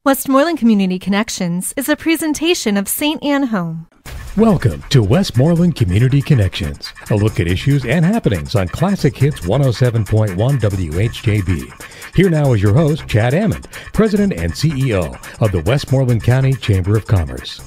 Westmoreland Community Connections is a presentation of St. Anne Home. Welcome to Westmoreland Community Connections, a look at issues and happenings on Classic Hits 107.1 WHJB. Here now is your host, Chad Amond, President and CEO of the Westmoreland County Chamber of Commerce.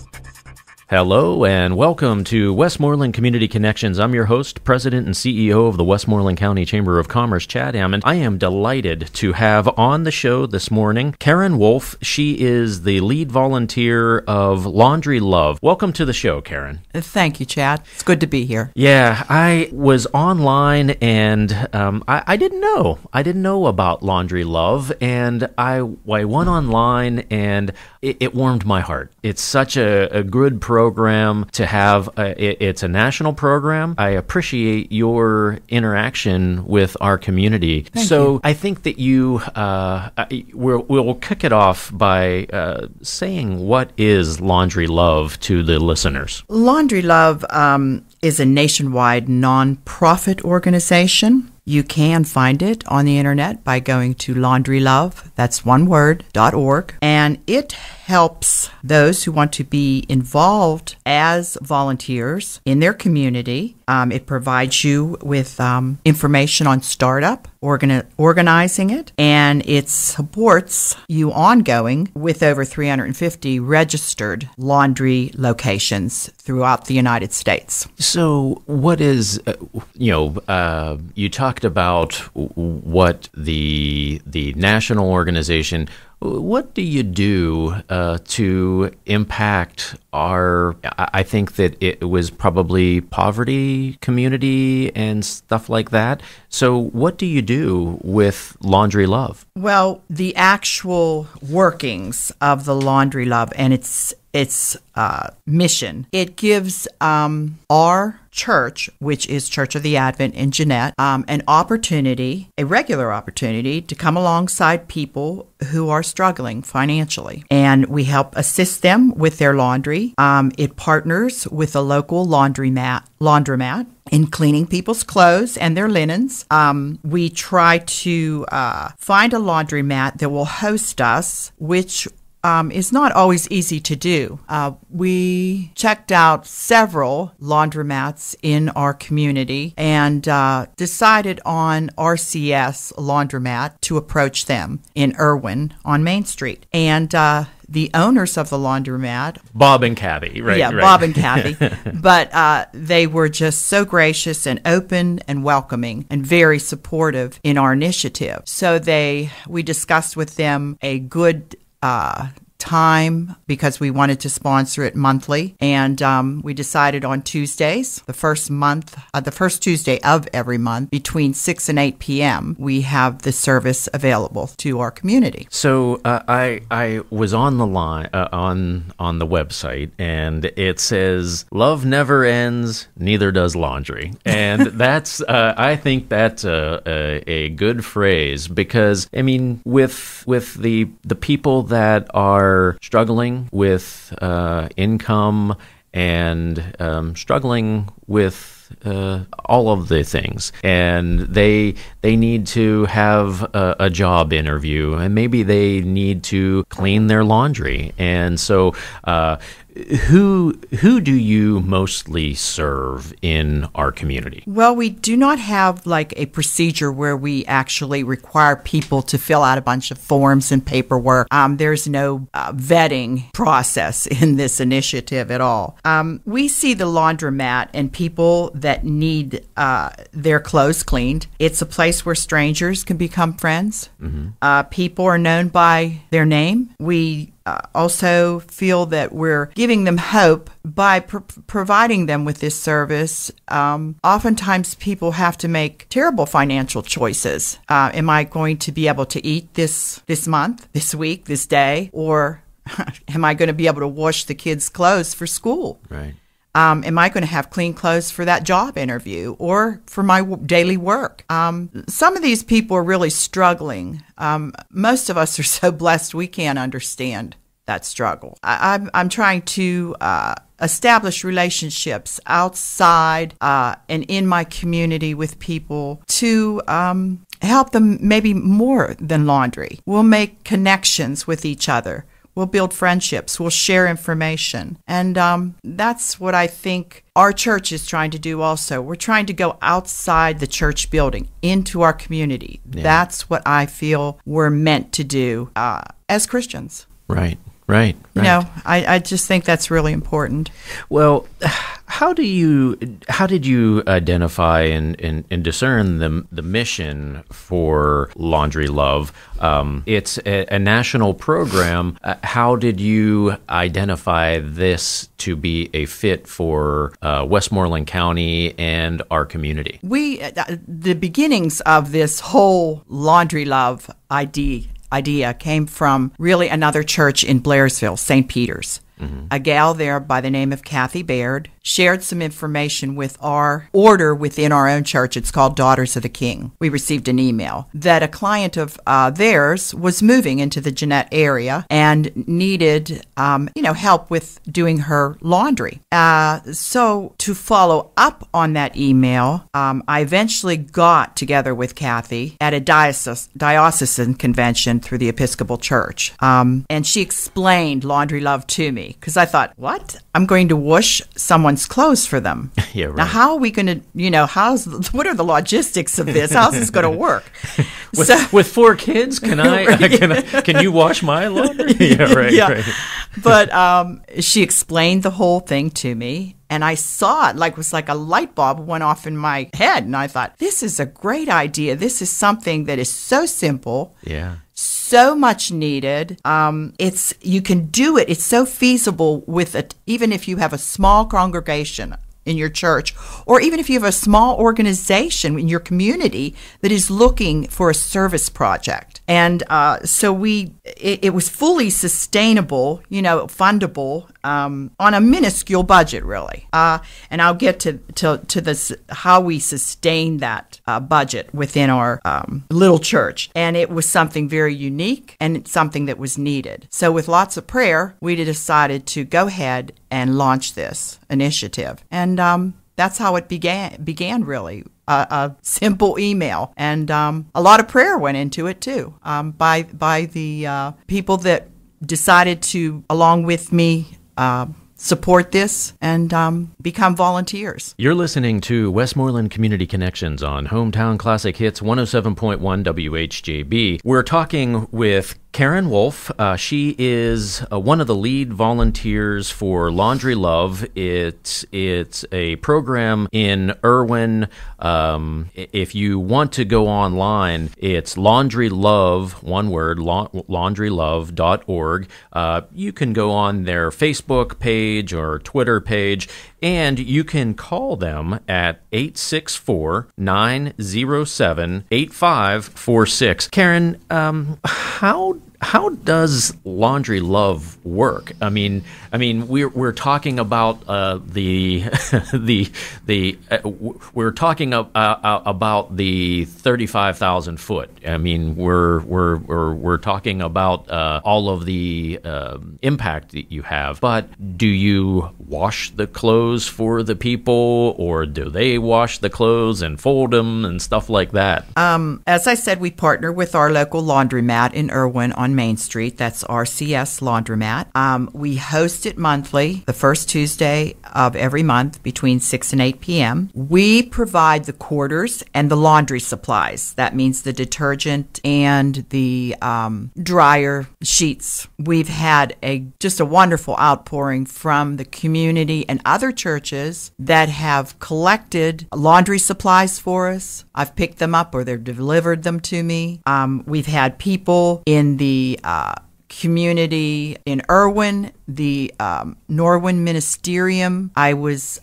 Hello and welcome to Westmoreland Community Connections. I'm your host, President and CEO of the Westmoreland County Chamber of Commerce, Chad Amond. I am delighted to have on the show this morning Karen Wolfe. She is the lead volunteer of Laundry Love. Welcome to the show, Karen. Thank you, Chad. It's good to be here. Yeah, I was online and I didn't know. I didn't know about Laundry Love, and I went online and it warmed my heart. It's such a good program to have. It's a national program. I appreciate your interaction with our community. Thank you. I think that we'll kick it off by saying what is Laundry Love to the listeners. Laundry Love is a nationwide nonprofit organization. You can find it on the internet by going to laundrylove, that's one word, .org, and it helps those who want to be involved as volunteers in their community. It provides you with information on startup, organizing it, and it supports you ongoing with over 350 registered laundry locations throughout the United States. So what is, you talked about what the national organization, what do you do to impact I think that it was probably poverty community and stuff like that. So what do you do with Laundry Love? Well, the actual workings of the Laundry Love and its mission, it gives our church, which is Church of the Advent in Jeanette, a regular opportunity to come alongside people who are struggling financially. And we help assist them with their laundry. It partners with a local laundromat in cleaning people's clothes and their linens. We try to find a laundromat that will host us, which is not always easy to do. We checked out several laundromats in our community and decided on RCS Laundromat to approach them in Irwin on Main Street. And the owners of the laundromat, Bob and Kathy, right? Yeah, right. Bob and Kathy. But they were just so gracious and open and welcoming and very supportive in our initiative. So we discussed with them a good time because we wanted to sponsor it monthly, and we decided on Tuesdays, the first Tuesday of every month, between 6 and 8 p.m. we have the service available to our community. So I was on the line on the website, and it says love never ends, neither does laundry, and that's I think that's a good phrase, because I mean with the people that are struggling with income and struggling with all of the things, and they need to have a job interview, and maybe they need to clean their laundry, and so who do you mostly serve in our community? Well, we do not have like a procedure where we actually require people to fill out a bunch of forms and paperwork. There's no vetting process in this initiative at all. We see the laundromat and people that need their clothes cleaned. It's a place where strangers can become friends. Mm-hmm. People are known by their name. We also feel that we're giving them hope by providing them with this service. Oftentimes people have to make terrible financial choices. Am I going to be able to eat this month, this week, this day, or am I going to be able to wash the kids' clothes for school? Right. Am I going to have clean clothes for that job interview or for my daily work? Some of these people are really struggling. Most of us are so blessed we can't understand that struggle. I'm trying to establish relationships outside and in my community with people to help them maybe more than laundry. We'll make connections with each other. We'll build friendships. We'll share information. And that's what I think our church is trying to do also. We're trying to go outside the church building into our community. Yeah. That's what I feel we're meant to do as Christians. Right. You know, I just think that's really important. Well, how did you identify and discern the mission for Laundry Love? It's a national program. How did you identify this to be a fit for Westmoreland County and our community? The beginnings of this whole Laundry Love idea came from really another church in Blairsville, St. Peter's. Mm-hmm. A gal there by the name of Kathy Baird shared some information with our order within our own church. It's called Daughters of the King. We received an email that a client of theirs was moving into the Jeanette area and needed, help with doing her laundry. So to follow up on that email, I eventually got together with Kathy at a diocesan convention through the Episcopal Church. And she explained Laundry Love to me. Because I thought, what? I'm going to wash someone's clothes for them. Yeah, right. Now, how are we going to, what are the logistics of this? How's this going to work? With 4 kids, can you wash my laundry? Yeah, right. Yeah. Right. But she explained the whole thing to me. And I saw it it was like a light bulb went off in my head. And I thought, this is a great idea. This is something that is so simple. Yeah. So much needed. You can do it. It's so feasible with it, even if you have a small congregation in your church, or even if you have a small organization in your community that is looking for a service project. And so it was fully sustainable, fundable on a minuscule budget, really. And I'll get to this how we sustain that budget within our little church. And it was something very unique and something that was needed. So with lots of prayer, we decided to go ahead and launch this initiative. And that's how it began really. A simple email, and a lot of prayer went into it too, by the people that decided to, along with me, support this and become volunteers. You're listening to Westmoreland Community Connections on Hometown Classic Hits 107.1 WHJB. We're talking with Karen Wolfe. She is one of the lead volunteers for Laundry Love. It's a program in Irwin. If you want to go online, it's Laundry Love, one word, laundrylove.org. You can go on their Facebook page or Twitter page, and you can call them at 864-907-8546. Karen, how does Laundry Love work? I mean, we're talking about we're talking about the 35,000 foot. I mean, we're talking about all of the impact that you have. But do you wash the clothes for the people, or do they wash the clothes and fold them and stuff like that? As I said, we partner with our local laundromat in Irwin on Main Street. That's RCS Laundromat. We host it monthly, the first Tuesday of every month between 6 and 8 p.m. We provide the quarters and the laundry supplies. That means the detergent and the dryer sheets. We've had just a wonderful outpouring from the community and other churches that have collected laundry supplies for us. I've picked them up or they've delivered them to me. We've had people in the community in Irwin, the Norwin Ministerium. I was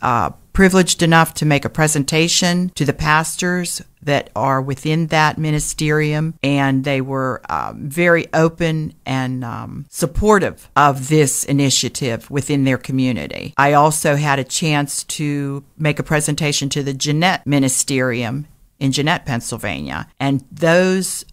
privileged enough to make a presentation to the pastors that are within that ministerium, and they were very open and supportive of this initiative within their community. I also had a chance to make a presentation to the Jeanette Ministerium in Jeanette, Pennsylvania. And those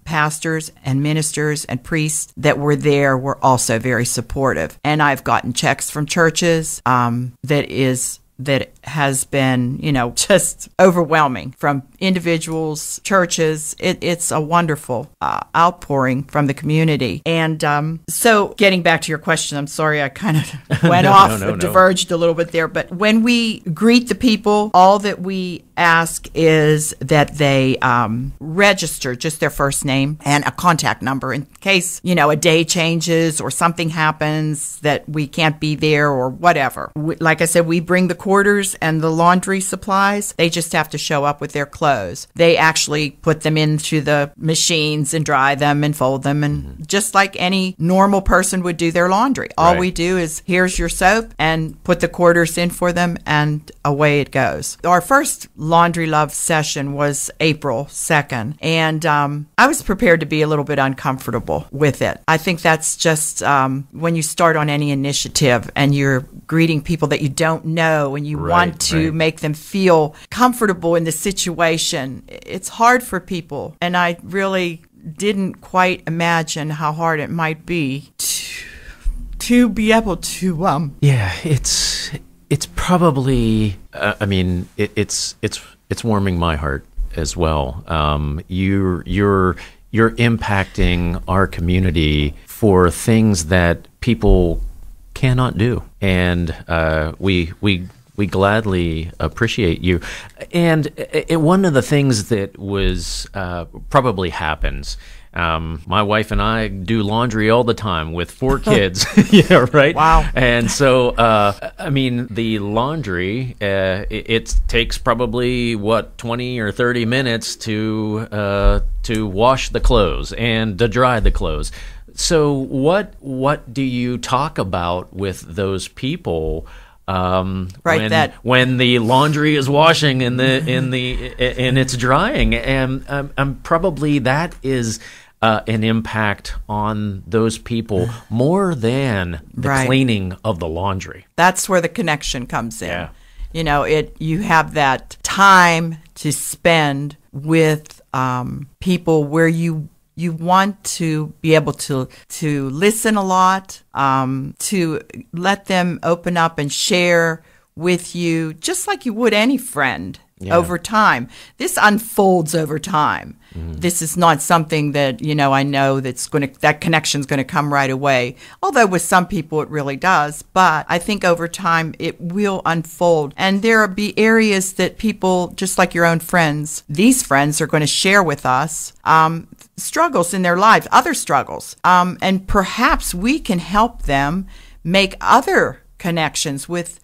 pastors and ministers and priests that were there were also very supportive. And I've gotten checks from churches that is that has been, just overwhelming from individuals, churches. It's a wonderful outpouring from the community. And so getting back to your question, I'm sorry I kind of went off, diverged a little bit there. But when we greet the people, all that we ask is that they register just their first name and a contact number in case, a day changes or something happens that we can't be there or whatever. Like I said, we bring the quarters and the laundry supplies. They just have to show up with their clothes. They actually put them into the machines and dry them and fold them, and just like any normal person would do their laundry. All we do is, here's your soap, and put the quarters in for them, and away it goes. Our first Laundry Love session was April 2nd, and I was prepared to be a little bit uncomfortable with it. I think that's just when you start on any initiative and you're greeting people that you don't know and you want to make them feel comfortable in the situation, it's hard for people. And I really didn't quite imagine how hard it might be to be able to it's probably it's warming my heart as well. You're impacting our community for things that people cannot do, and we gladly appreciate you. And one of the things that was probably happens. My wife and I do laundry all the time with 4 kids. Yeah, right? Wow. And so, the laundry, it takes probably, 20 or 30 minutes to wash the clothes and to dry the clothes. So what do you talk about with those people when the laundry is washing and it's drying? And probably that is an impact on those people more than the cleaning of the laundry. That's where the connection comes in. Yeah. You have that time to spend with people where you want to be able to listen a lot, to let them open up and share with you, just like you would any friend over time. This unfolds over time. This is not something that, I know that connection's going to come right away. Although with some people it really does. But I think over time it will unfold. And there will be areas that people, just like your own friends, these friends are going to share with us struggles in their lives, other struggles. And perhaps we can help them make other connections with,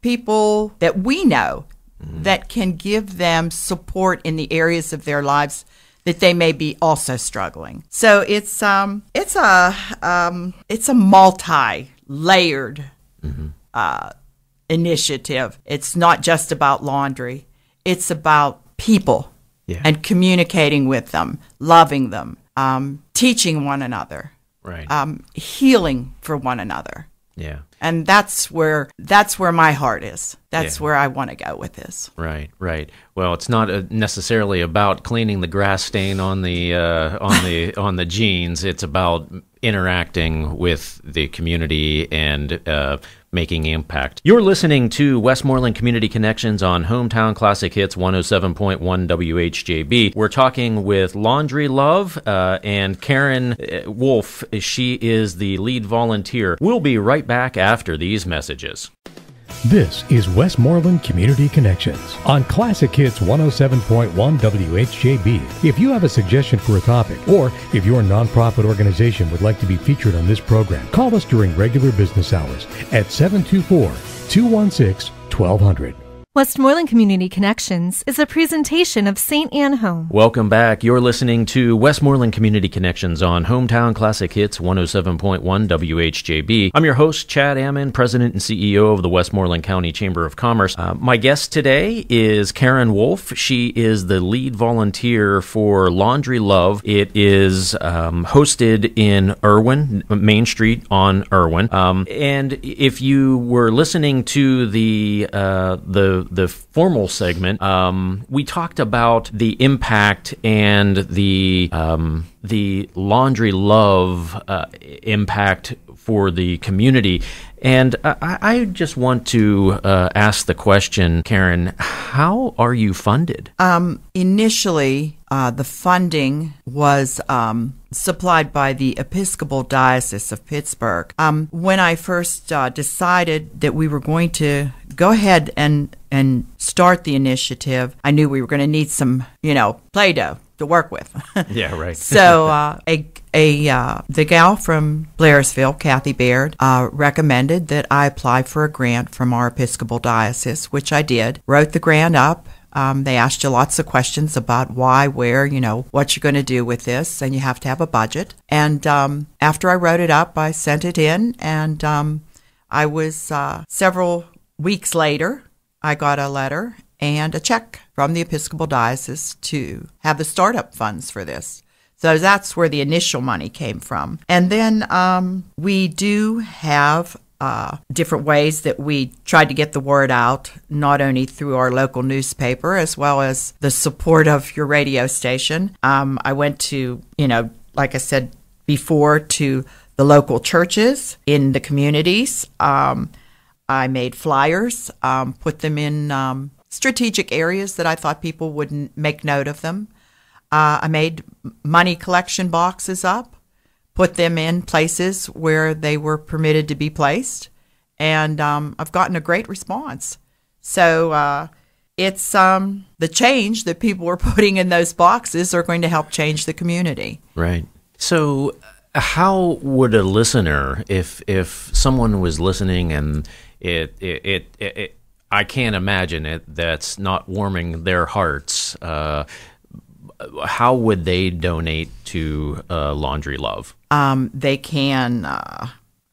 people that we know that can give them support in the areas of their lives that they may be also struggling. So it's a multi-layered initiative. It's not just about laundry. It's about people and communicating with them, loving them, teaching one another, healing for one another. Yeah. And that's where my heart is. That's where I want to go with this. Right. Well, it's not necessarily about cleaning the grass stain on the on the jeans. It's about interacting with the community and making impact. You're listening to Westmoreland Community Connections on Hometown Classic Hits 107.1 WHJB. We're talking with Laundry Love and Karen Wolfe. She is the lead volunteer. We'll be right back after these messages. This is Westmoreland Community Connections on Classic Hits 107.1 WHJB. If you have a suggestion for a topic, or if your nonprofit organization would like to be featured on this program, call us during regular business hours at 724-216-1200. Westmoreland Community Connections is a presentation of St. Anne Home. Welcome back. You're listening to Westmoreland Community Connections on Hometown Classic Hits 107.1 WHJB. I'm your host, Chad Amond, President and CEO of the Westmoreland County Chamber of Commerce. My guest today is Karen Wolfe. She is the lead volunteer for Laundry Love. It is hosted in Irwin, Main Street on Irwin. And if you were listening to the formal segment, we talked about the impact and the Laundry Love impact for the community. And I just want to ask the question, Karen, how are you funded? Initially, the funding was supplied by the Episcopal Diocese of Pittsburgh. When I first decided that we were going to go ahead and start the initiative, I knew we were going to need some, Play-Doh to work with. Yeah, right. So the gal from Blairsville, Kathy Baird, recommended that I apply for a grant from our Episcopal Diocese, which I did. Wrote the grant up. They asked you lots of questions about why, where, what you're going to do with this, and you have to have a budget. And after I wrote it up, I sent it in, and I was several weeks later, I got a letter and a check from the Episcopal Diocese to have the startup funds for this. So that's where the initial money came from. And then we do have different ways that we tried to get the word out, not only through our local newspaper, as well as the support of your radio station. I went to, like I said before, to the local churches in the communities. I made flyers, put them in strategic areas that I thought people would make note of them. I made money collection boxes up, put them in places where they were permitted to be placed, and I've gotten a great response. So it's the change that people are putting in those boxes are going to help change the community. Right. So how would a listener, if someone was listening and it I can't imagine it, that's not warming their hearts, how would they donate to Laundry Love? They can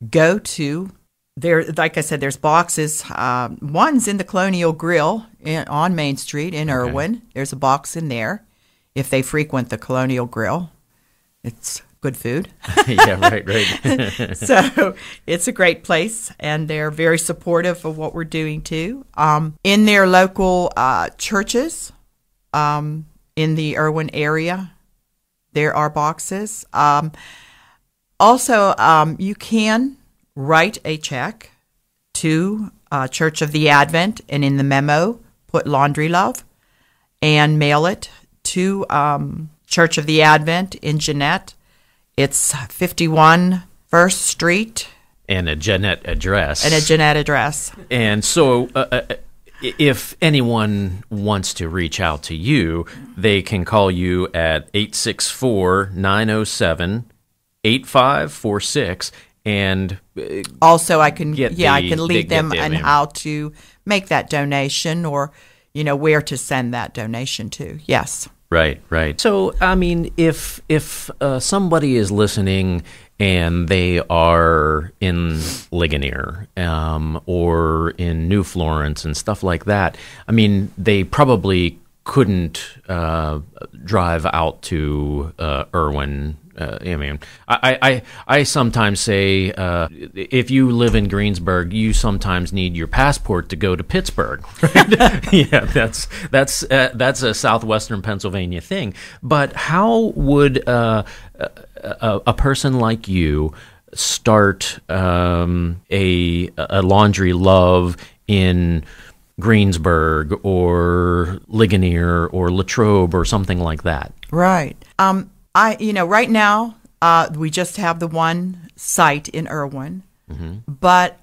go to there. Like I said, there's boxes. One's in the Colonial Grill on Main Street in Irwin. There's a box in there. If they frequent the Colonial Grill, it's good food. Yeah, right. So it's a great place, and they're very supportive of what we're doing too. In their local churches, in the Irwin area, there are boxes. Also, you can write a check to Church of the Advent, and in the memo, put Laundry Love, and mail it to Church of the Advent in Jeanette. It's 51 First Street. And a Jeanette address. And so if anyone wants to reach out to you, they can call you at 864-907-8546. And also I can lead them on how to make that donation, or where to send that donation to. Yes. Right. So, I mean, if somebody is listening and they are in Ligonier or in New Florence and stuff like that, I mean, they probably couldn't drive out to Irwin. I mean, I sometimes say if you live in Greensburg, you sometimes need your passport to go to Pittsburgh. Right? Yeah, that's a southwestern Pennsylvania thing. But how would a person like you start a Laundry Love in Greensburg or Ligonier or Latrobe or something like that? Right. Right now, we just have the one site in Irwin. Mm-hmm. But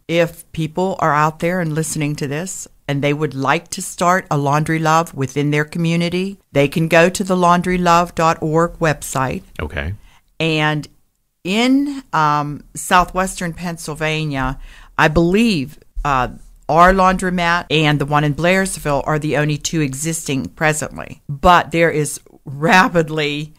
if people are out there and listening to this and they would like to start a Laundry Love within their community, they can go to the laundrylove.org website. Okay. And in southwestern Pennsylvania, I believe our laundromat and the one in Blairsville are the only two existing presently. But there is rapidly,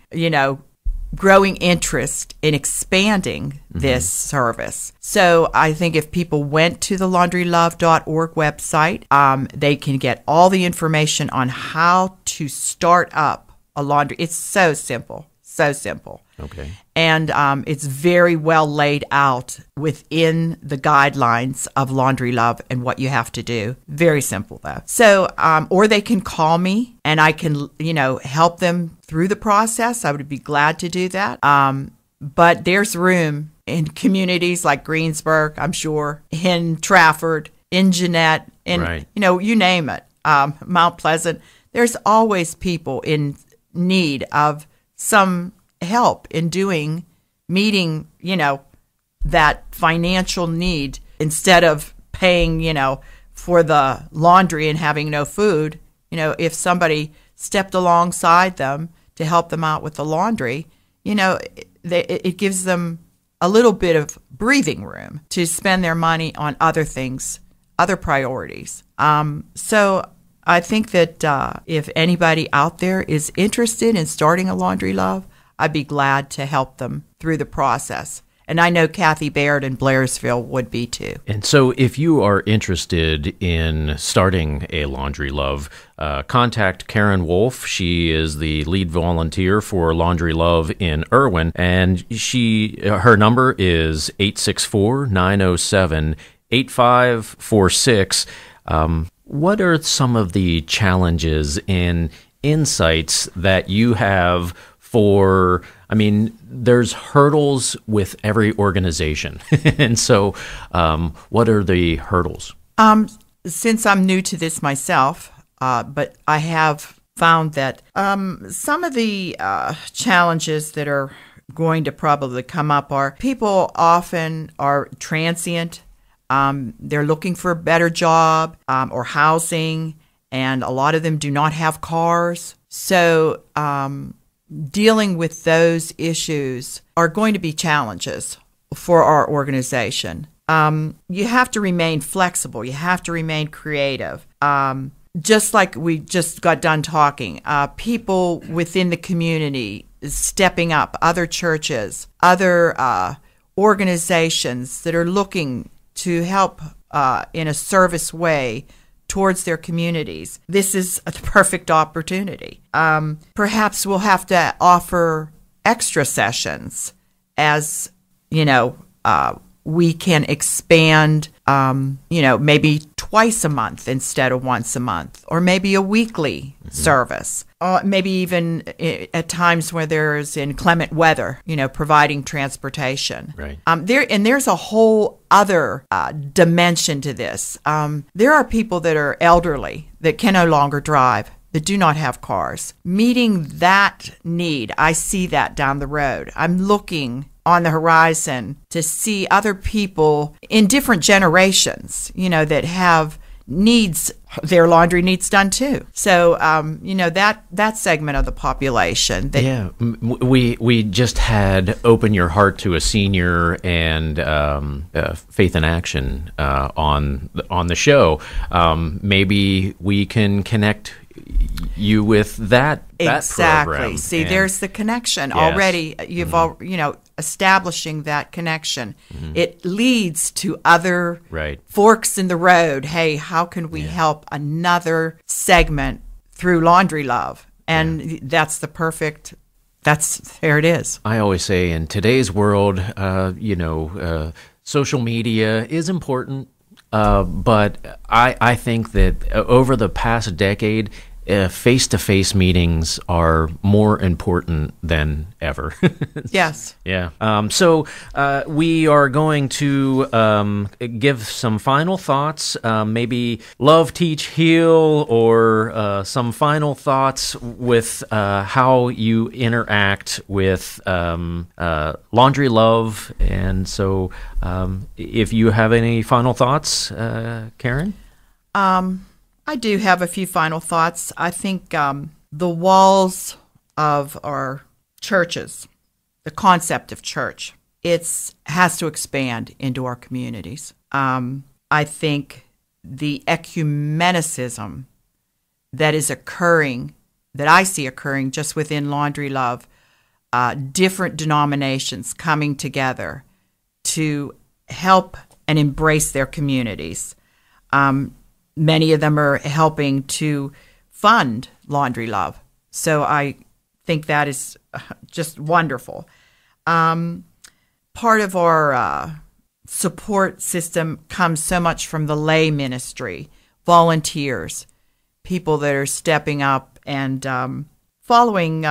growing interest in expanding this service. So I think if people went to the laundrylove.org website, they can get all the information on how to start up a laundry. It's so simple. Okay. And it's very well laid out within the guidelines of Laundry Love and what you have to do. Very simple, though. So, or they can call me and I can, help them through the process. I would be glad to do that. But there's room in communities like Greensburg, I'm sure, in Trafford, in Jeanette, in, Right. you name it, Mount Pleasant. There's always people in need of some help in meeting, that financial need instead of paying, for the laundry and having no food. If somebody stepped alongside them to help them out with the laundry, it gives them a little bit of breathing room to spend their money on other things, other priorities. So I think that if anybody out there is interested in starting a Laundry Love, I'd be glad to help them through the process. And I know Kathy Baird in Blairsville would be too. And so if you are interested in starting a Laundry Love, contact Karen Wolfe. She is the lead volunteer for Laundry Love in Irwin, and her number is 864-907-8546. What are some of the challenges and insights that you have for, there's hurdles with every organization. And so what are the hurdles? Since I'm new to this myself, but I have found that some of the challenges that are going to probably come up are people often are transient. They're looking for a better job or housing, and a lot of them do not have cars. So dealing with those issues are going to be challenges for our organization. You have to remain flexible. You have to remain creative. Just like we just got done talking, people within the community stepping up, other churches, other organizations that are looking to help in a service way towards their communities. This is a perfect opportunity. Perhaps we'll have to offer extra sessions as, we can expand, maybe twice a month instead of once a month, or maybe a weekly service, maybe even at times where there's inclement weather, providing transportation. Right. There's a whole other dimension to this. There are people that are elderly that can no longer drive, that do not have cars. Meeting that need, I see that down the road. I'm looking on the horizon to see other people in different generations, that have needs, their laundry needs done too. So, that segment of the population. We just had Open Your Heart to a Senior and Faith in Action on the show. Maybe we can connect you with that exactly. program. See, there's the connection already. You've establishing that connection. It leads to other forks in the road. Hey, how can we help another segment through Laundry Love? And that's there it is. I always say in today's world, social media is important, but I think that over the past decade, face-to-face meetings are more important than ever. Yes. Yeah. So we are going to give some final thoughts, maybe love, teach, heal, or some final thoughts with how you interact with Laundry Love. And so if you have any final thoughts, Karen? I do have a few final thoughts. I think the walls of our churches, the concept of church, has to expand into our communities. I think the ecumenicism that is occurring, that I see occurring just within Laundry Love, different denominations coming together to help and embrace their communities. Many of them are helping to fund Laundry Love. So I think that is just wonderful. Part of our support system comes so much from the lay ministry, volunteers, people that are stepping up and following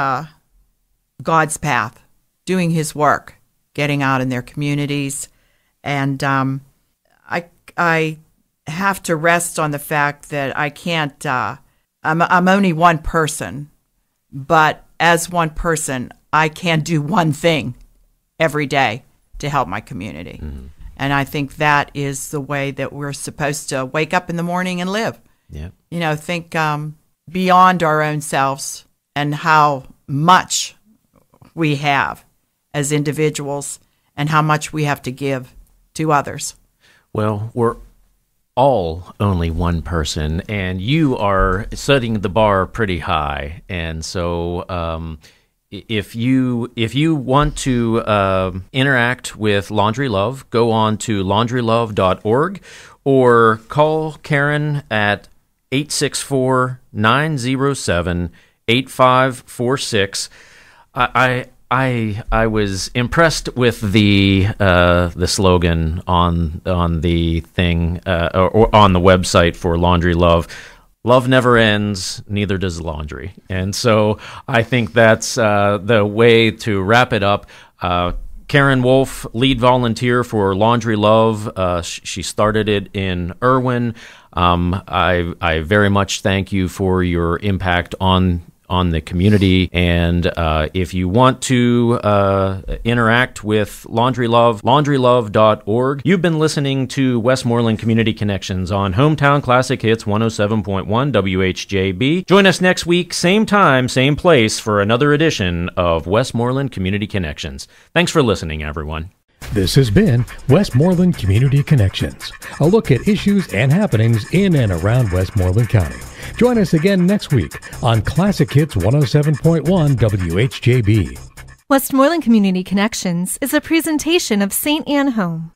God's path, doing His work. getting out in their communities. And I have to rest on the fact that I can't, I'm only one person, but as one person, I can do one thing every day to help my community. Mm-hmm. And I think that is the way that we're supposed to wake up in the morning and live. Yeah. Think beyond our own selves and how much we have as individuals and how much we have to give to others. Well, we're all only one person, and you are setting the bar pretty high. And so if you want to interact with Laundry Love, go on to laundrylove.org or call Karen at 864-907-8546. I was impressed with the slogan on the thing or on the website for Laundry Love. Love never ends, neither does laundry. And so I think that's the way to wrap it up. Karen Wolfe, lead volunteer for Laundry Love. She started it in Irwin. I very much thank you for your impact on the community. And if you want to interact with Laundry Love, laundrylove.org. You've been listening to Westmoreland Community Connections on Hometown Classic Hits 107.1 WHJB. Join us next week, same time, same place, for another edition of Westmoreland Community Connections. Thanks for listening, everyone. This has been Westmoreland Community Connections, a look at issues and happenings in and around Westmoreland County. Join us again next week on Classic Hits 107.1 WHJB. Westmoreland Community Connections is a presentation of St. Anne Home.